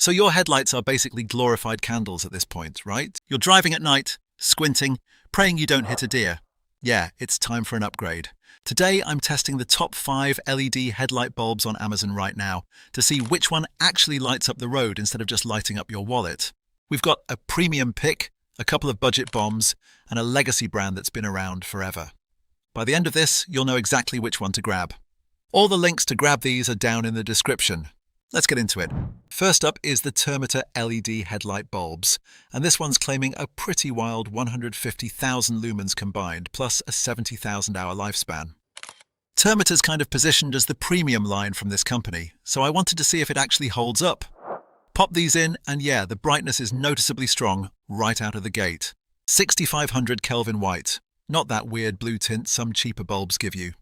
So your headlights are basically glorified candles at this point, right? You're driving at night, squinting, praying you don't hit a deer. Yeah, it's time for an upgrade. Today I'm testing the top 5 LED headlight bulbs on Amazon right now to see which one actually lights up the road instead of just lighting up your wallet. We've got a premium pick, a couple of budget bombs, and a legacy brand that's been around forever. By the end of this, you'll know exactly which one to grab. All the links to grab these are down in the description. Let's get into it. First up is the Termitor LED headlight bulbs, and this one's claiming a pretty wild 150,000 lumens combined, plus a 70,000 hour lifespan. Termitor's kind of positioned as the premium line from this company, so I wanted to see if it actually holds up. Pop these in, and yeah, the brightness is noticeably strong right out of the gate. 6500 Kelvin white, not that weird blue tint some cheaper bulbs give you.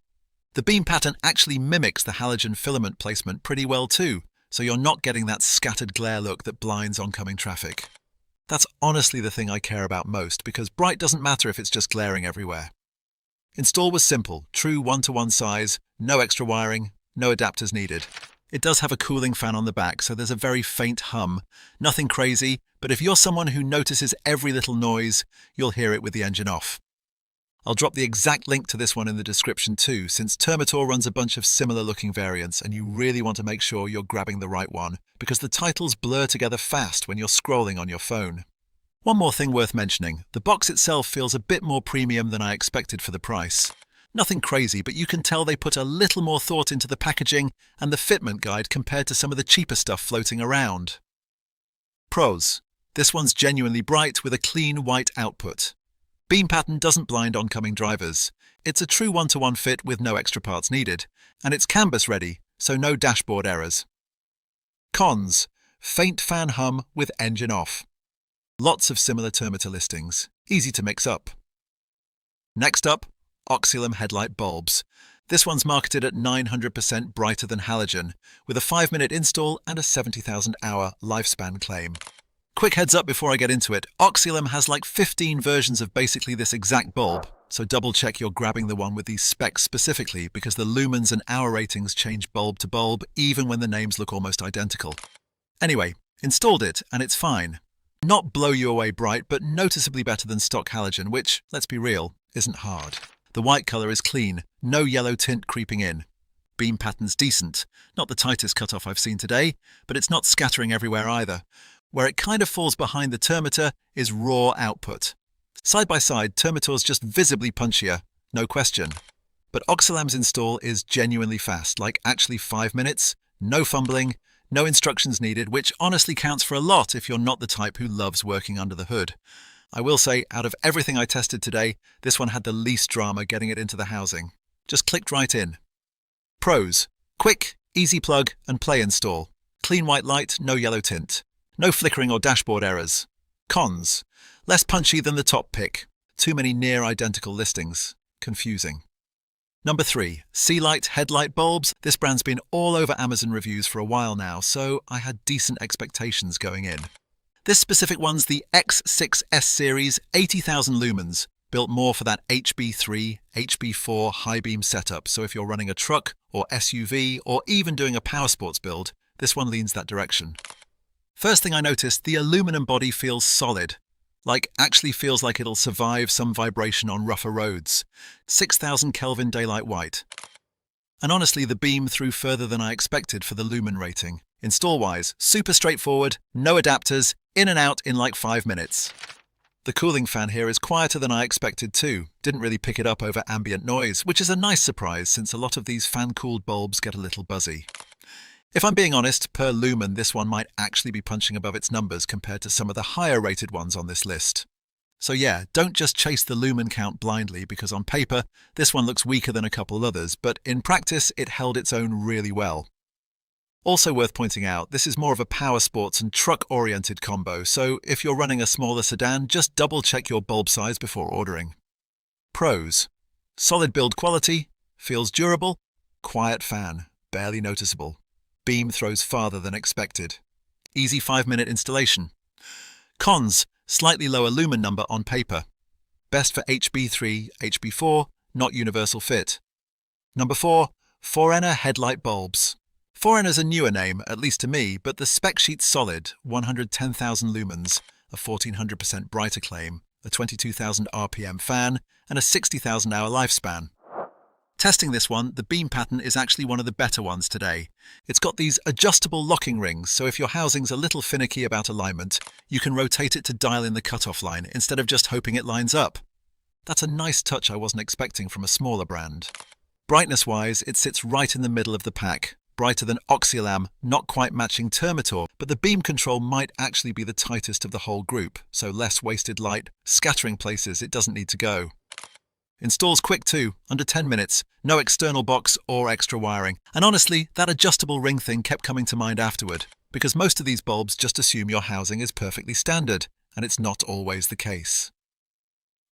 The beam pattern actually mimics the halogen filament placement pretty well too, so you're not getting that scattered glare look that blinds oncoming traffic. That's honestly the thing I care about most, because bright doesn't matter if it's just glaring everywhere. Install was simple, true 1-to-1 size, no extra wiring, no adapters needed. It does have a cooling fan on the back, so there's a very faint hum. Nothing crazy, but if you're someone who notices every little noise, you'll hear it with the engine off. I'll drop the exact link to this one in the description too, since Termitor runs a bunch of similar looking variants and you really want to make sure you're grabbing the right one, because the titles blur together fast when you're scrolling on your phone. One more thing worth mentioning, the box itself feels a bit more premium than I expected for the price. Nothing crazy, but you can tell they put a little more thought into the packaging and the fitment guide compared to some of the cheaper stuff floating around. Pros. This one's genuinely bright with a clean white output. Beam pattern doesn't blind oncoming drivers. It's a true 1-to-1 fit with no extra parts needed, and it's canvas ready, so no dashboard errors. Cons. Faint fan hum with engine off. Lots of similar Termitor listings, easy to mix up. Next up, Oxilam headlight bulbs. This one's marketed at 900% brighter than halogen, with a 5-minute install and a 70,000 hour lifespan claim. Quick heads up before I get into it, Oxilam has like 15 versions of basically this exact bulb, so double check you're grabbing the one with these specs specifically, because the lumens and hour ratings change bulb to bulb even when the names look almost identical. Anyway, installed it and it's fine. Not blow you away bright, but noticeably better than stock halogen, which, let's be real, isn't hard. The white colour is clean, no yellow tint creeping in. Beam pattern's decent, not the tightest cutoff I've seen today, but it's not scattering everywhere either. Where it kind of falls behind the Termitor is raw output. Side by side, Termitor's just visibly punchier, no question. But Oxilam's install is genuinely fast, like actually 5 minutes, no fumbling, no instructions needed, which honestly counts for a lot if you're not the type who loves working under the hood. I will say, out of everything I tested today, this one had the least drama getting it into the housing. Just clicked right in. Pros. Quick, easy plug and play install. Clean white light, no yellow tint. No flickering or dashboard errors. Cons. Less punchy than the top pick. Too many near-identical listings. Confusing. Number 3. Sealight headlight bulbs. This brand's been all over Amazon reviews for a while now, so I had decent expectations going in. This specific one's the X6S series, 80,000 lumens, built more for that HB3, HB4 high beam setup, so if you're running a truck or SUV or even doing a power sports build, this one leans that direction. First thing I noticed, the aluminum body feels solid. Actually feels like it'll survive some vibration on rougher roads. 6,000 Kelvin daylight white. And honestly, the beam threw further than I expected for the lumen rating. Install-wise, super straightforward, no adapters, in and out in like 5 minutes. The cooling fan here is quieter than I expected too. Didn't really pick it up over ambient noise, which is a nice surprise since a lot of these fan-cooled bulbs get a little buzzy. If I'm being honest, per lumen this one might actually be punching above its numbers compared to some of the higher rated ones on this list. So yeah, don't just chase the lumen count blindly, because on paper this one looks weaker than a couple others, but in practice it held its own really well. Also worth pointing out, this is more of a power sports and truck-oriented combo, so if you're running a smaller sedan, just double check your bulb size before ordering. Pros. Solid build quality, feels durable, quiet fan, barely noticeable. Beam throws farther than expected. Easy 5-minute installation. Cons. Slightly lower lumen number on paper. Best for HB3, HB4, not universal fit. Number 4. Forener headlight bulbs. Forener's a newer name, at least to me, but the spec sheet's solid: 110,000 lumens, a 1400% brighter claim, a 22,000 RPM fan, and a 60,000 hour lifespan. Testing this one, the beam pattern is actually one of the better ones today. It's got these adjustable locking rings, so if your housing's a little finicky about alignment, you can rotate it to dial in the cutoff line instead of just hoping it lines up. That's a nice touch I wasn't expecting from a smaller brand. Brightness-wise, it sits right in the middle of the pack, brighter than Oxilam, not quite matching Termitor, but the beam control might actually be the tightest of the whole group, so less wasted light, scattering places it doesn't need to go. Installs quick too, under 10 minutes, no external box or extra wiring. And honestly, that adjustable ring thing kept coming to mind afterward, because most of these bulbs just assume your housing is perfectly standard, and it's not always the case.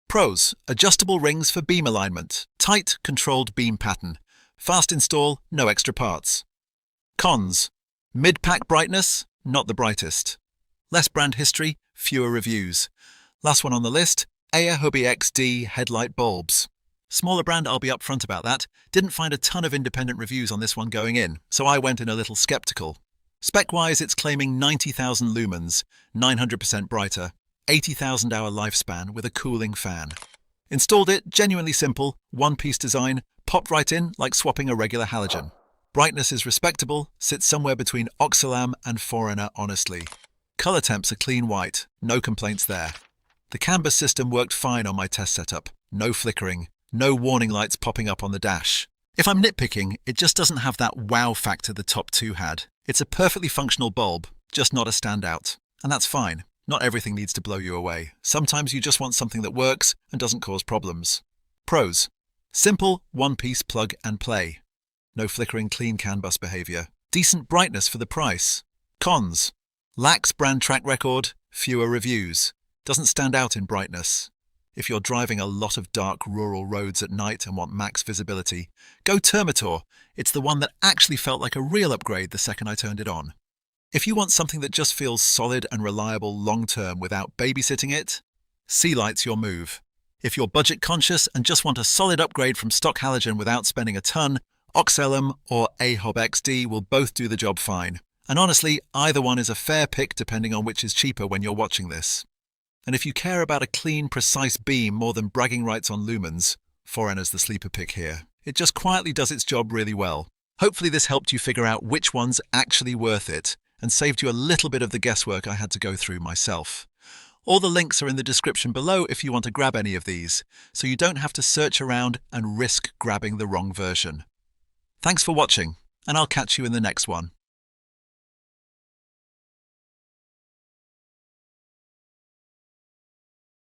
Pros: adjustable rings for beam alignment, tight, controlled beam pattern, fast install, no extra parts. Cons: mid-pack brightness, not the brightest. Less brand history, fewer reviews. Last one on the list, AHOBXD headlight bulbs. Smaller brand, I'll be upfront about that. Didn't find a ton of independent reviews on this one going in, so I went in a little skeptical. Spec-wise, it's claiming 90,000 lumens, 900% brighter, 80,000 hour lifespan with a cooling fan. Installed it, genuinely simple, one-piece design, popped right in like swapping a regular halogen. Brightness is respectable, sits somewhere between Oxilam and Forener honestly. Color temps are clean white, no complaints there. The canvas system worked fine on my test setup. No flickering, no warning lights popping up on the dash. If I'm nitpicking, it just doesn't have that wow factor the top two had. It's a perfectly functional bulb, just not a standout. And that's fine. Not everything needs to blow you away. Sometimes you just want something that works and doesn't cause problems. Pros: simple, one-piece plug and play. No flickering clean CAN bus behavior. Decent brightness for the price. Cons: lacks brand track record, fewer reviews. Doesn't stand out in brightness. If you're driving a lot of dark rural roads at night and want max visibility, go Termitor. It's the one that actually felt like a real upgrade the second I turned it on. If you want something that just feels solid and reliable long-term without babysitting it, Sealight's your move. If you're budget conscious and just want a solid upgrade from stock halogen without spending a ton, Oxilam or AHOBXD will both do the job fine. And honestly, either one is a fair pick depending on which is cheaper when you're watching this. And if you care about a clean, precise beam more than bragging rights on lumens, Forener's the sleeper pick here. It just quietly does its job really well. Hopefully this helped you figure out which one's actually worth it and saved you a little bit of the guesswork I had to go through myself. All the links are in the description below if you want to grab any of these, so you don't have to search around and risk grabbing the wrong version. Thanks for watching, and I'll catch you in the next one.